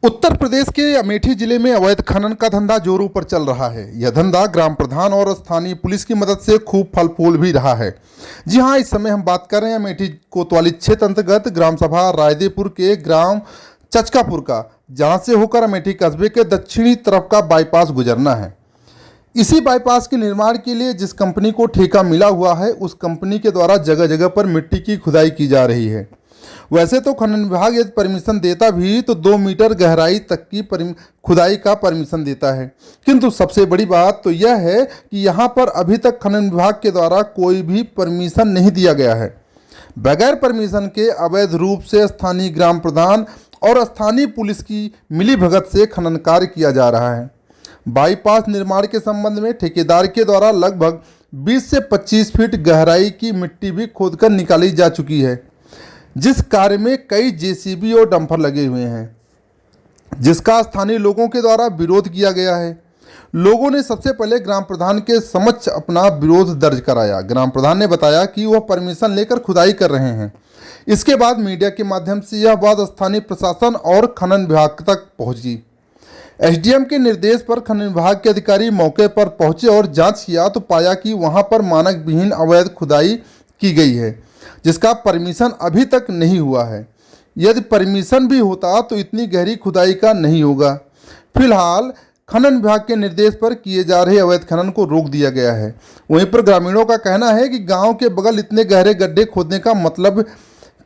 उत्तर प्रदेश के अमेठी जिले में अवैध खनन का धंधा जोरों पर चल रहा है। यह धंधा ग्राम प्रधान और स्थानीय पुलिस की मदद से खूब फल फूल भी रहा है। जी हां, इस समय हम बात कर रहे हैं अमेठी कोतवाली क्षेत्र अंतर्गत ग्राम सभा रायदेपुर के ग्राम चचकापुर का, जहां से होकर अमेठी कस्बे के दक्षिणी तरफ का बाईपास गुजरना है। इसी बाईपास के निर्माण के लिए जिस कंपनी को ठेका मिला हुआ है, उस कंपनी के द्वारा जगह जगह पर मिट्टी की खुदाई की जा रही है। वैसे तो खनन विभाग यदि परमिशन देता भी तो 2 मीटर गहराई तक की खुदाई का परमिशन देता है, किंतु सबसे बड़ी बात तो यह है कि यहाँ पर अभी तक खनन विभाग के द्वारा कोई भी परमिशन नहीं दिया गया है। बगैर परमिशन के अवैध रूप से स्थानीय ग्राम प्रधान और स्थानीय पुलिस की मिलीभगत से खनन कार्य किया जा रहा है। बाईपास निर्माण के संबंध में ठेकेदार के द्वारा लगभग 20 से 25 फीट गहराई की मिट्टी भी खोदकर निकाली जा चुकी है, जिस कार्य में कई जेसीबी और डंपर लगे हुए हैं, जिसका स्थानीय लोगों के द्वारा विरोध किया गया है। लोगों ने सबसे पहले ग्राम प्रधान के समक्ष अपना विरोध दर्ज कराया। ग्राम प्रधान ने बताया कि वह परमिशन लेकर खुदाई कर रहे हैं। इसके बाद मीडिया के माध्यम से यह बात स्थानीय प्रशासन और खनन विभाग तक पहुंची। एसडीएम के निर्देश पर खनन विभाग के अधिकारी मौके पर पहुंचे और जांच किया तो पाया कि वहां पर मानक विहीन अवैध खुदाई की गई है, जिसका परमिशन अभी तक नहीं हुआ है। यदि परमिशन भी होता तो इतनी गहरी खुदाई का नहीं होगा। फिलहाल खनन विभाग के निर्देश पर किए जा रहे अवैध खनन को रोक दिया गया है। वहीं पर ग्रामीणों का कहना है कि गांव के बगल इतने गहरे गड्ढे खोदने का मतलब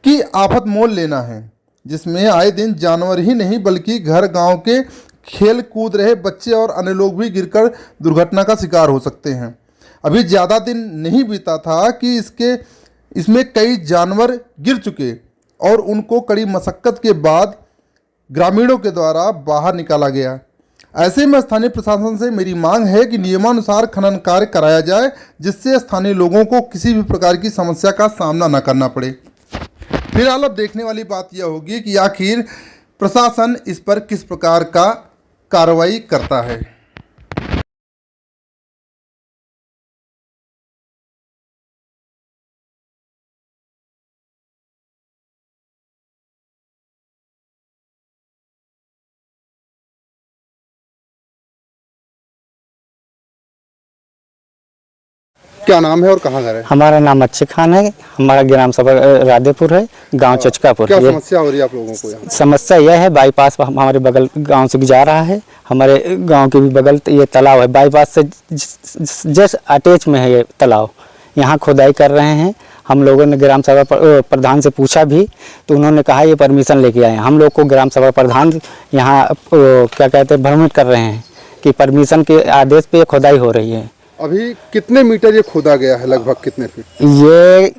कि आफत मोल लेना है, जिसमें आए दिन जानवर ही नहीं बल्कि घर गाँव के खेल कूद रहे बच्चे और अन्य लोग भी गिरकर दुर्घटना का शिकार हो सकते हैं। अभी ज़्यादा दिन नहीं बीता था कि इसमें कई जानवर गिर चुके और उनको कड़ी मशक्कत के बाद ग्रामीणों के द्वारा बाहर निकाला गया। ऐसे में स्थानीय प्रशासन से मेरी मांग है कि नियमानुसार खनन कार्य कराया जाए, जिससे स्थानीय लोगों को किसी भी प्रकार की समस्या का सामना न करना पड़े। फिलहाल अब देखने वाली बात यह होगी कि आखिर प्रशासन इस पर किस प्रकार का कार्रवाई करता है। क्या नाम है और कहाँ घर है? हमारा नाम अच्छी खान है। हमारा ग्राम सभा रायदेपुर है, गांव चचकापुर। क्या समस्या हो रही है आप लोगों को यहाँ? समस्या यह है, बाईपास हमारे बगल गांव से जा रहा है। हमारे गांव के भी बगल ये तालाब है, बाईपास से जस्ट अटैच में है ये तालाब। यहाँ खुदाई कर रहे हैं। हम लोगों ने ग्राम सभा प्रधान से पूछा भी तो उन्होंने कहा ये परमिशन लेके आए। हम लोग को ग्राम सभा प्रधान यहाँ क्या कहते हैं भ्रमित कर रहे हैं कि परमिशन के आदेश पे खुदाई हो रही है। अभी कितने मीटर ये खोदा गया है? लगभग कितने फीट? ये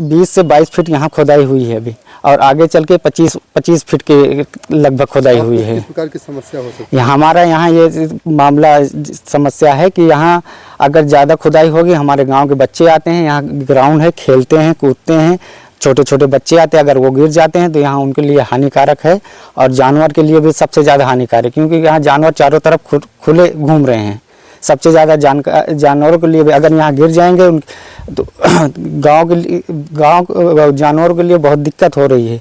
20 से 22 फीट यहाँ खुदाई हुई है अभी, और आगे चल के 25 फीट के लगभग खुदाई हुई है। किस प्रकार की समस्या हो सकती है? हमारा यहाँ ये मामला समस्या है कि यहाँ अगर ज़्यादा खुदाई होगी, हमारे गांव के बच्चे आते हैं, यहाँ ग्राउंड है, खेलते हैं कूदते हैं, छोटे छोटे बच्चे आते हैं, अगर वो गिर जाते हैं तो यहाँ उनके लिए हानिकारक है और जानवर के लिए भी सबसे ज़्यादा हानिकारक, क्योंकि यहाँ जानवर चारों तरफ खुले घूम रहे हैं। सबसे ज़्यादा जानवरों के लिए भी अगर यहाँ गिर जाएंगे तो गांव जानवरों के लिए बहुत दिक्कत हो रही है,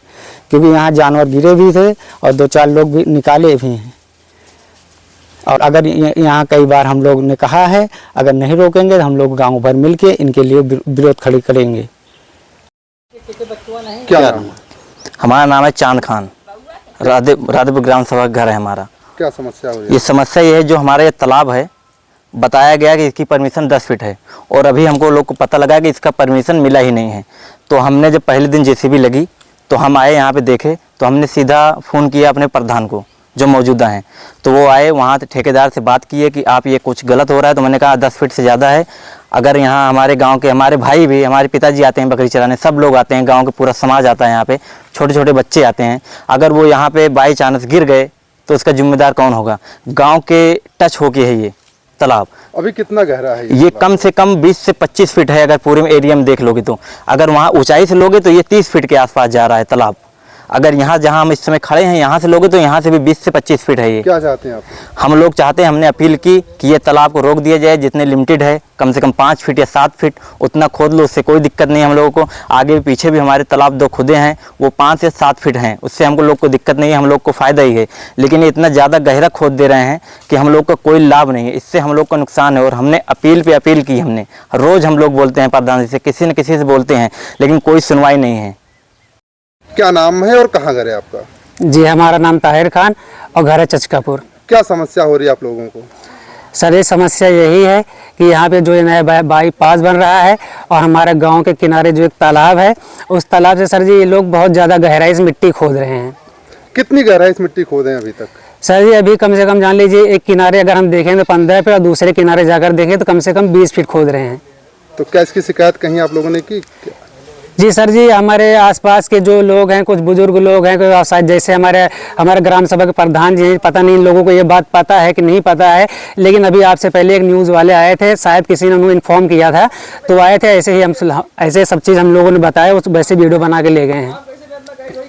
क्योंकि यहाँ जानवर गिरे भी थे और 2-4 लोग भी निकाले भी हैं। और अगर यहाँ कई बार हम लोग ने कहा है अगर नहीं रोकेंगे तो हम लोग गांव भर मिल के इनके लिए विरोध खड़ी करेंगे। क्या नाम है? हमारा नाम है चांद खान, राधेपुर ग्राम सभा घर है हमारा। क्या समस्या हो रही है? ये समस्या ये है, जो हमारा ये तालाब है, बताया गया कि इसकी परमिशन 10 फीट है और अभी हमको लोग को पता लगा कि इसका परमिशन मिला ही नहीं है। तो हमने जब पहले दिन जेसीबी लगी तो हम आए यहाँ पे देखे, तो हमने सीधा फ़ोन किया अपने प्रधान को जो मौजूदा हैं। तो वो आए, वहाँ ठेकेदार से बात की है कि आप ये कुछ गलत हो रहा है। तो मैंने कहा 10 फीट से ज़्यादा है। अगर यहाँ हमारे गाँव के हमारे भाई भी, हमारे पिताजी आते हैं बकरी चराने, सब लोग आते हैं, गाँव के पूरा समाज आता है यहाँ पर, छोटे छोटे बच्चे आते हैं। अगर वो यहाँ पर बाई चांस गिर गए तो उसका जिम्मेदार कौन होगा? गाँव के टच होके है ये तालाब। अभी कितना गहरा है ये? कम से कम 20 से 25 फीट है। अगर पूरे एरिया में देख लोगे तो, अगर वहाँ ऊंचाई से लोगे तो ये 30 फीट के आसपास जा रहा है तालाब। अगर यहाँ जहाँ हम इस समय खड़े हैं यहाँ से लोगे तो यहाँ से भी 20 से 25 फीट है ये। क्या चाहते हैं आप? हम लोग चाहते हैं, हमने अपील की कि ये तालाब को रोक दिया जाए, जितने लिमिटेड है कम से कम 5 फीट या 7 फीट उतना खोद लो, उससे कोई दिक्कत नहीं है हम लोगों को। आगे भी पीछे भी हमारे तालाब 2 खुदे हैं, वो 5 या 7 फीट हैं, उससे हमको लोग को दिक्कत नहीं है, हम लोग को फ़ायदा ही है। लेकिन ये इतना ज़्यादा गहरा खोद दे रहे हैं कि हम लोग का कोई लाभ नहीं है, इससे हम लोग का नुकसान है। और हमने अपील पे अपील की, हमने रोज़ हम लोग बोलते हैं प्रधान जी से, किसी न किसी से बोलते हैं, लेकिन कोई सुनवाई नहीं है। क्या नाम है और कहाँ घर है आपका? जी, हमारा नाम ताहिर खान और घर है चचकापुर। क्या समस्या हो रही है आप लोगों को? सर ये समस्या यही है कि यहाँ पे जो ये नया बाईपास बन रहा है और हमारे गांव के किनारे जो एक तालाब है, उस तालाब से सर जी ये लोग बहुत ज़्यादा गहराई से मिट्टी खोद रहे हैं। कितनी गहराई से मिट्टी खोदे हैं अभी तक? सर जी अभी कम से कम जान लीजिए एक किनारे अगर हम देखें तो 15 फीट और दूसरे किनारे जाकर देखें तो कम से कम 20 फीट खोद रहे हैं। तो क्या इसकी शिकायत कहीं आप लोगों ने की? जी सर जी, हमारे आसपास के जो लोग हैं, कुछ बुजुर्ग लोग हैं, कोई शायद जैसे हमारे ग्राम सभा के प्रधान जी हैं, पता नहीं इन लोगों को ये बात पता है कि नहीं पता है, लेकिन अभी आपसे पहले एक न्यूज़ वाले आए थे, शायद किसी ने उन्हें इन्फॉर्म किया था, तो आए थे, ऐसे ही हम ऐसे सब चीज़ हम लोगों ने बताया, उस वैसे वीडियो बना के ले गए हैं।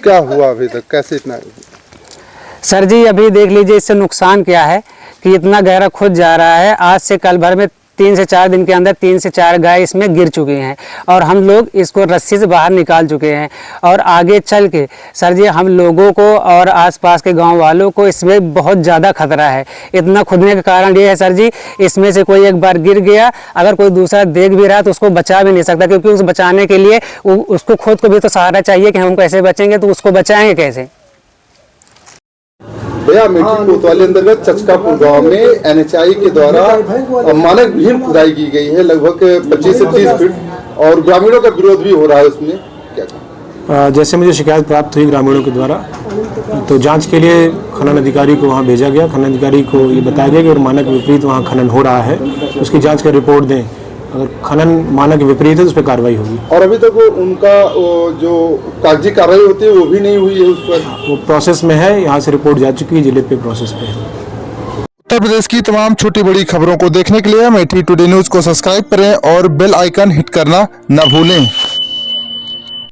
क्या हुआ अभी तक? कैसे इतना? सर जी अभी देख लीजिए इससे नुकसान क्या है कि इतना गहरा खुद जा रहा है। आज से कल भर में 3 से 4 दिन के अंदर 3 से 4 गाय इसमें गिर चुकी हैं और हम लोग इसको रस्सी से बाहर निकाल चुके हैं। और आगे चल के सर जी हम लोगों को और आसपास के गांव वालों को इसमें बहुत ज़्यादा खतरा है। इतना खुदने का कारण ये है सर जी, इसमें से कोई एक बार गिर गया, अगर कोई दूसरा देख भी रहा तो उसको बचा भी नहीं सकता, क्योंकि उस बचाने के लिए उसको खुद को भी तो सहारा चाहिए कि हम कैसे बचेंगे, तो उसको बचाएंगे कैसे। भैया मेठी कोतवाली अंतर्गत चचकापुर गांव में NHI के द्वारा मानक विहीन खुदाई की गई है लगभग 25 से 30 फीट और ग्रामीणों का विरोध भी हो रहा है उसमें, क्या? जैसे मुझे शिकायत प्राप्त हुई ग्रामीणों के द्वारा, तो जांच के लिए खनन अधिकारी को वहां भेजा गया। खनन अधिकारी को ये बताया गया कि मानक विपरीत वहां खनन हो रहा है, उसकी जांच का रिपोर्ट दें, अगर खनन मानक विपरीत है तो उस पर कार्रवाई होगी। और अभी तक उनका जो कागजी कार्रवाई होती है वो भी नहीं हुई है उस पर? वो प्रोसेस में है, यहाँ से रिपोर्ट जा चुकी है, जिले पे प्रोसेस पे है। उत्तर प्रदेश की तमाम छोटी बड़ी खबरों को देखने के लिए अमेठी टुडे न्यूज को सब्सक्राइब करें और बेल आइकन हिट करना न भूलें।